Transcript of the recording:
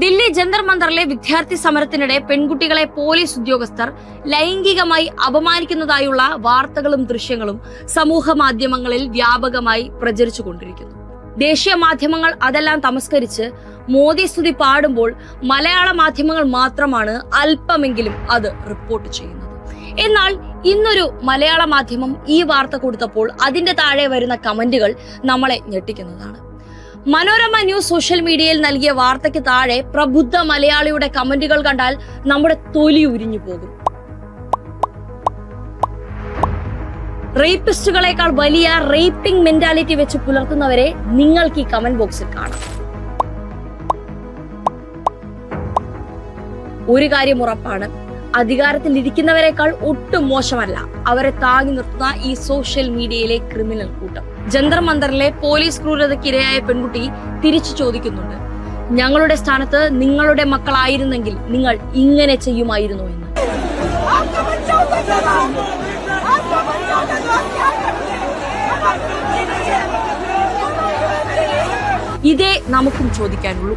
ദില്ലി ജന്തർ മന്ദറിലെ വിദ്യാർത്ഥി സമരത്തിനിടെ പെൺകുട്ടികളെ പോലീസ് ഉദ്യോഗസ്ഥർ ലൈംഗികമായി അപമാനിക്കുന്നതായുള്ള വാർത്തകളും ദൃശ്യങ്ങളും സമൂഹ മാധ്യമങ്ങളിൽ വ്യാപകമായി പ്രചരിച്ചുകൊണ്ടിരിക്കുന്നു. ദേശീയ മാധ്യമങ്ങൾ അതെല്ലാം തമസ്കരിച്ച് മോദി സ്തുതി പാടുമ്പോൾ മലയാള മാധ്യമങ്ങൾ മാത്രമാണ് അല്പമെങ്കിലും അത് റിപ്പോർട്ട് ചെയ്യുന്നത്. എന്നാൽ ഇന്നൊരു മലയാള മാധ്യമം ഈ വാർത്ത കൊടുത്തപ്പോൾ അതിന്റെ താഴെ വരുന്ന കമന്റുകൾ നമ്മളെ ഞെട്ടിക്കുന്നതാണ്. മനോരമ ന്യൂസ് സോഷ്യൽ മീഡിയയിൽ നൽകിയ വാർത്തയ്ക്ക് താഴെ പ്രബുദ്ധ മലയാളിയുടെ കമന്റുകൾ കണ്ടാൽ നമ്മുടെ തൊലി ഉരിഞ്ഞു പോകും. റേപ്പിസ്റ്റുകളെക്കാൾ വലിയ റേപ്പിംഗ് മെന്റാലിറ്റി വെച്ച് പുലർത്തുന്നവരെ നിങ്ങൾക്ക് ഈ കമന്റ് ബോക്സിൽ കാണാം. ഒരു കാര്യം ഉറപ്പാണ്, അധികാരത്തിൽ ഇരിക്കുന്നവരെക്കാൾ ഒട്ടും മോശമല്ല അവരെ താങ്ങി നിർത്തുന്ന ഈ സോഷ്യൽ മീഡിയയിലെ ക്രിമിനൽ കൂട്ടം. ജന്തർ മന്ദറിലെ പോലീസ് ക്രൂരതയ്ക്കിരയായ പെൺകുട്ടി തിരിച്ചു ചോദിക്കുന്നുണ്ട്, ഞങ്ങളുടെ സ്ഥാനത്ത് നിങ്ങളുടെ മക്കളായിരുന്നെങ്കിൽ നിങ്ങൾ ഇങ്ങനെ ചെയ്യുമായിരുന്നോ എന്ന്. ഇതേ നമുക്കും ചോദിക്കാനുള്ളൂ.